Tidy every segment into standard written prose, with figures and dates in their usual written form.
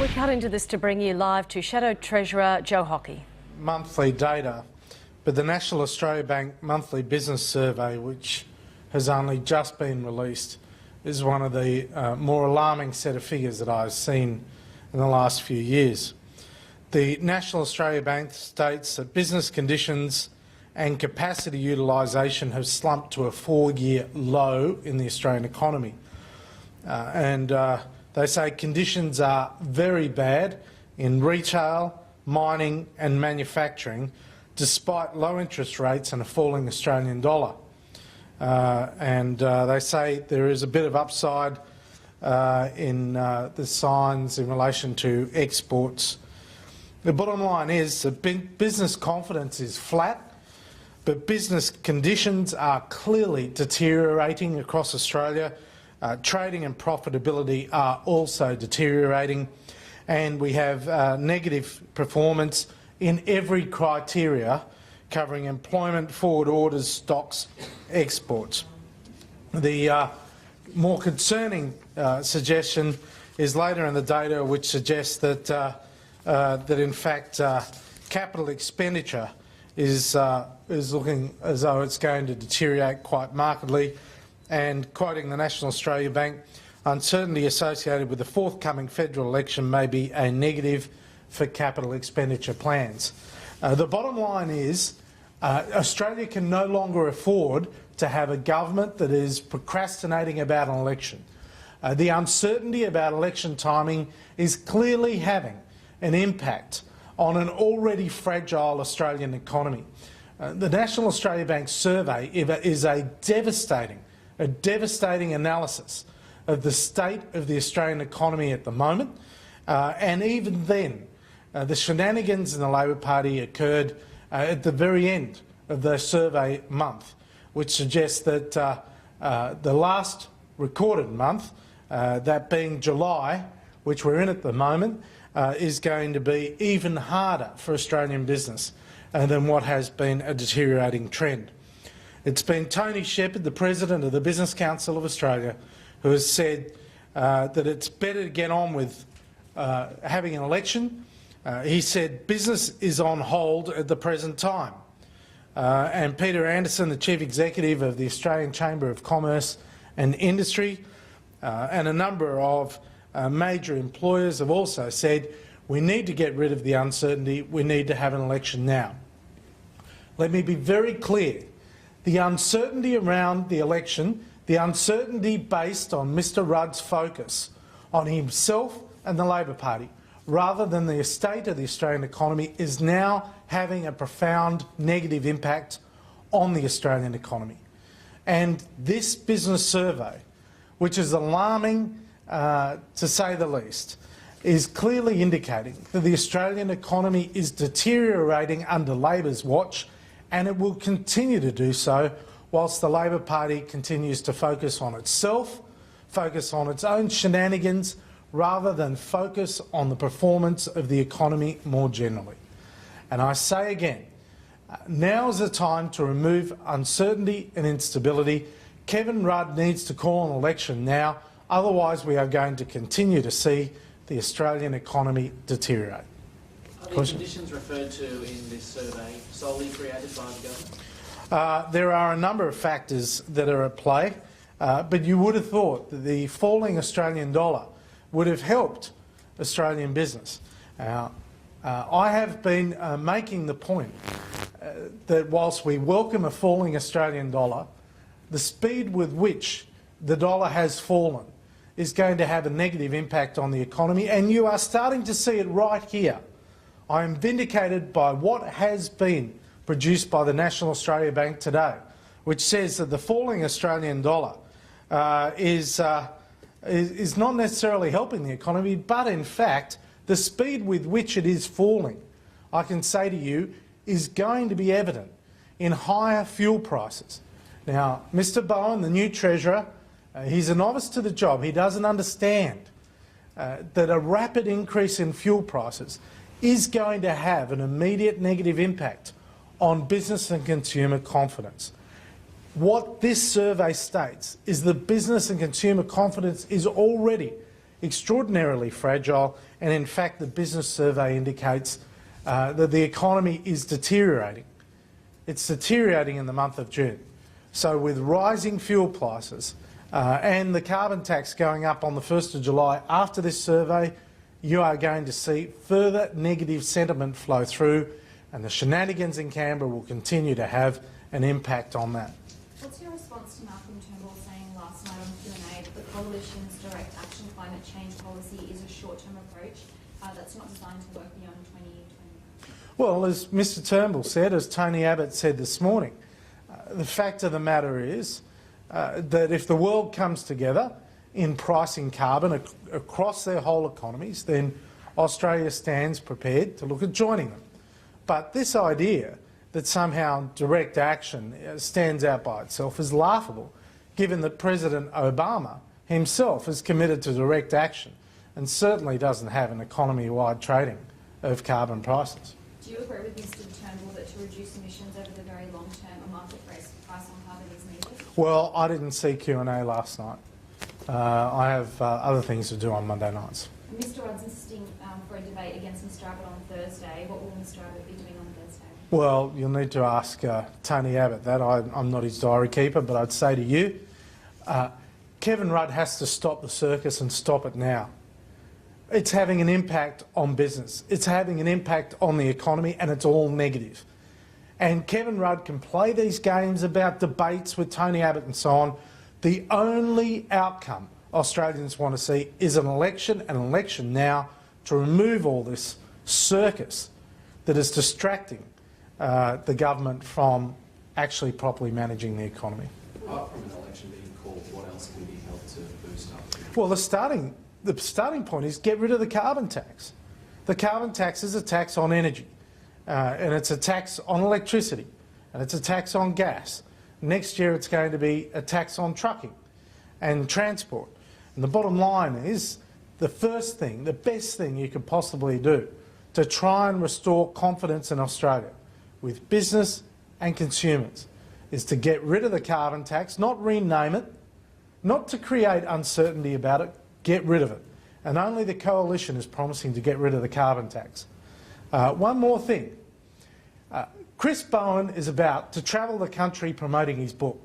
We cut into this to bring you live to Shadow Treasurer Joe Hockey. Monthly data, but the National Australia Bank monthly business survey, which has only just been released, is one of the more alarming set of figures that I've seen in the last few years. The National Australia Bank states that business conditions and capacity utilisation have slumped to a 4-year low in the Australian economy. They say conditions are very bad in retail, mining and manufacturing, despite low interest rates and a falling Australian dollar. They say there is a bit of upside in the signs in relation to exports. The bottom line is that business confidence is flat, but business conditions are clearly deteriorating across Australia. Trading and profitability are also deteriorating, and we have negative performance in every criteria covering employment, forward orders, stocks, exports. The more concerning suggestion is later in the data, which suggests that in fact capital expenditure is looking as though it's going to deteriorate quite markedly. And quoting the National Australia Bank, uncertainty associated with the forthcoming federal election may be a negative for capital expenditure plans. The bottom line is Australia can no longer afford to have a government that is procrastinating about an election. The uncertainty about election timing is clearly having an impact on an already fragile Australian economy. The National Australia Bank survey is a devastating analysis of the state of the Australian economy at the moment, and even then the shenanigans in the Labor Party occurred at the very end of the survey month, which suggests that the last recorded month, that being July, which we're in at the moment, is going to be even harder for Australian business than what has been a deteriorating trend. It's been Tony Shepherd, the President of the Business Council of Australia, who has said that it's better to get on with having an election. He said business is on hold at the present time. And Peter Anderson, the Chief Executive of the Australian Chamber of Commerce and Industry, and a number of major employers have also said we need to get rid of the uncertainty, we need to have an election now. Let me be very clear. The uncertainty around the election, the uncertainty based on Mr Rudd's focus on himself and the Labor Party, rather than the state of the Australian economy, is now having a profound negative impact on the Australian economy. And this business survey, which is alarming to say the least, is clearly indicating that the Australian economy is deteriorating under Labor's watch, and it will continue to do so whilst the Labor Party continues to focus on itself, focus on its own shenanigans, rather than focus on the performance of the economy more generally. And I say again, now is the time to remove uncertainty and instability. Kevin Rudd needs to call an election now, otherwise we are going to continue to see the Australian economy deteriorate. Are the conditions referred to in this survey solely created by the government? There are a number of factors that are at play, but you would have thought that the falling Australian dollar would have helped Australian business. I have been making the point that whilst we welcome a falling Australian dollar, the speed with which the dollar has fallen is going to have a negative impact on the economy, and you are starting to see it right here. I am vindicated by what has been produced by the National Australia Bank today, which says that the falling Australian dollar is not necessarily helping the economy, but in fact the speed with which it is falling, I can say to you, is going to be evident in higher fuel prices. Now, Mr Bowen, the new Treasurer, he's a novice to the job. He doesn't understand that a rapid increase in fuel prices is going to have an immediate negative impact on business and consumer confidence. What this survey states is that business and consumer confidence is already extraordinarily fragile, and in fact the business survey indicates that the economy is deteriorating. It's deteriorating in the month of June. So with rising fuel prices and the carbon tax going up on the 1st of July after this survey, you are going to see further negative sentiment flow through, and the shenanigans in Canberra will continue to have an impact on that. What's your response to Malcolm Turnbull saying last night on Q&A that the Coalition's direct action climate change policy is a short-term approach that's not designed to work beyond 2020? Well, as Mr Turnbull said, as Tony Abbott said this morning, the fact of the matter is that if the world comes together in pricing carbon across their whole economies, then Australia stands prepared to look at joining them. But this idea that somehow direct action stands out by itself is laughable, given that President Obama himself is committed to direct action and certainly doesn't have an economy-wide trading of carbon prices. Do you agree with Mr Turnbull that to reduce emissions over the very long term, a market price on carbon is needed? Well, I didn't see Q&A last night. I have other things to do on Monday nights. Mr Rudd's insisting for a debate against Mr Abbott on Thursday. What will Mr Abbott be doing on Thursday? Well, you'll need to ask Tony Abbott that. I'm not his diary keeper, but I'd say to you, Kevin Rudd has to stop the circus and stop it now. It's having an impact on business. It's having an impact on the economy, and it's all negative. And Kevin Rudd can play these games about debates with Tony Abbott and so on. The only outcome Australians want to see is an election now, to remove all this circus that is distracting the government from actually properly managing the economy. Apart from an election being called, what else can be held to boost up? Well, the starting point is get rid of the carbon tax. The carbon tax is a tax on energy, and it's a tax on electricity, and it's a tax on gas. Next year it's going to be a tax on trucking and transport. And the bottom line is the first thing, the best thing you could possibly do to try and restore confidence in Australia with business and consumers is to get rid of the carbon tax, not rename it, not to create uncertainty about it, get rid of it. And only the Coalition is promising to get rid of the carbon tax. One more thing. Chris Bowen is about to travel the country promoting his book.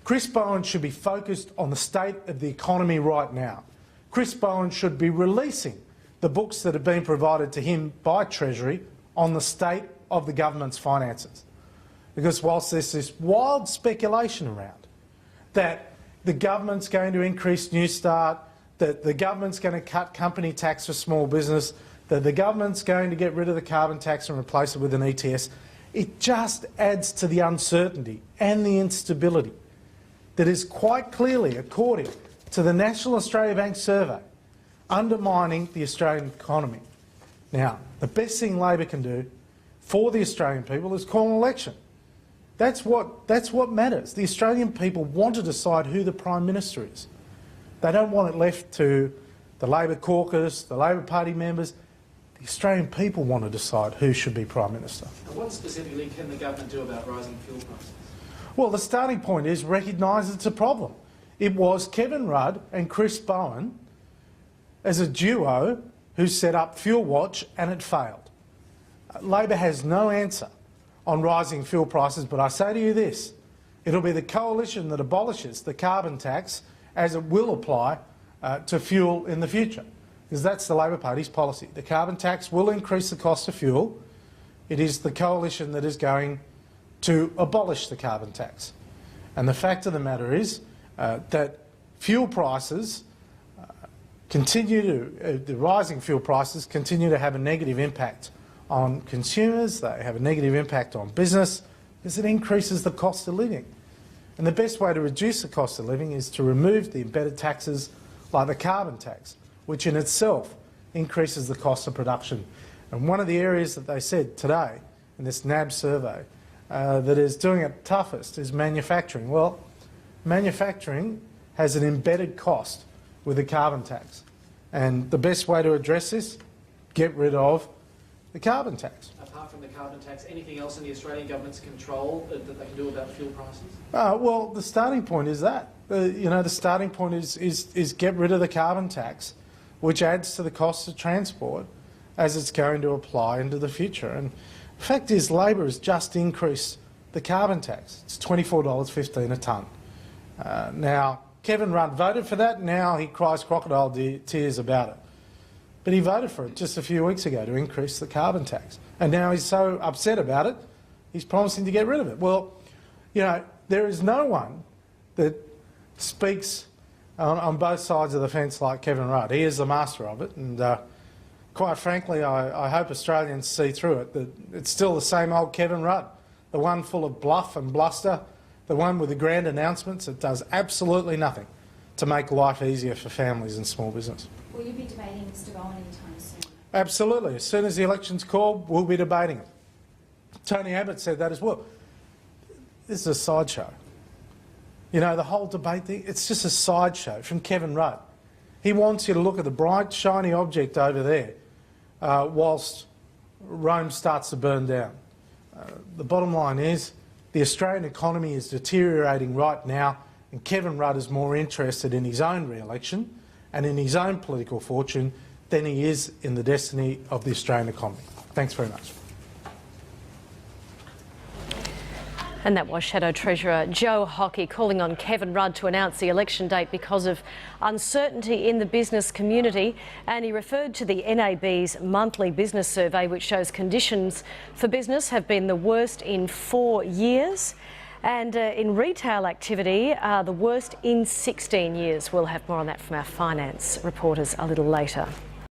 Chris Bowen should be focused on the state of the economy right now. Chris Bowen should be releasing the books that have been provided to him by Treasury on the state of the government's finances. Because whilst there's this wild speculation around that the government's going to increase Newstart, that the government's going to cut company tax for small business, that the government's going to get rid of the carbon tax and replace it with an ETS, it just adds to the uncertainty and the instability that is quite clearly, according to the National Australia Bank survey, undermining the Australian economy. Now, the best thing Labor can do for the Australian people is call an election. That's what matters. The Australian people want to decide who the Prime Minister is. They don't want it left to the Labor caucus, the Labor Party members. The Australian people want to decide who should be Prime Minister. And what specifically can the government do about rising fuel prices? Well, the starting point is recognise it's a problem. It was Kevin Rudd and Chris Bowen as a duo who set up Fuel Watch, and it failed. Labor has no answer on rising fuel prices, but I say to you this, it'll be the Coalition that abolishes the carbon tax as it will apply to fuel in the future, because that's the Labor Party's policy. The carbon tax will increase the cost of fuel. It is the Coalition that is going to abolish the carbon tax. And the fact of the matter is that fuel prices the rising fuel prices continue to have a negative impact on consumers, they have a negative impact on business, because it increases the cost of living. And the best way to reduce the cost of living is to remove the embedded taxes like the carbon tax, which in itself increases the cost of production. And one of the areas that they said today in this NAB survey that is doing it toughest is manufacturing. Well, manufacturing has an embedded cost with the carbon tax. And the best way to address this, get rid of the carbon tax. Apart from the carbon tax, anything else in the Australian government's control that they can do about the fuel prices? Well, the starting point is that. The starting point is get rid of the carbon tax, which adds to the cost of transport as it's going to apply into the future. And the fact is, Labor has just increased the carbon tax. It's $24.15 a tonne. Now, Kevin Rudd voted for that. Now he cries crocodile tears about it. But he voted for it just a few weeks ago to increase the carbon tax. And now he's so upset about it, he's promising to get rid of it. Well, there is no one that speaks on both sides of the fence like Kevin Rudd. He is the master of it. And quite frankly, I hope Australians see through it that it's still the same old Kevin Rudd, the one full of bluff and bluster, the one with the grand announcements that does absolutely nothing to make life easier for families and small business. Will you be debating Mr Bowen anytime soon? Absolutely. As soon as the election's called, we'll be debating it. Tony Abbott said that as well. This is a sideshow. The whole debate thing, it's just a sideshow from Kevin Rudd. He wants you to look at the bright, shiny object over there whilst Rome starts to burn down. The bottom line is the Australian economy is deteriorating right now, and Kevin Rudd is more interested in his own re-election and in his own political fortune than he is in the destiny of the Australian economy. Thanks very much. And that was Shadow Treasurer Joe Hockey calling on Kevin Rudd to announce the election date because of uncertainty in the business community. And he referred to the NAB's monthly business survey, which shows conditions for business have been the worst in 4 years. And in retail activity, the worst in 16 years. We'll have more on that from our finance reporters a little later.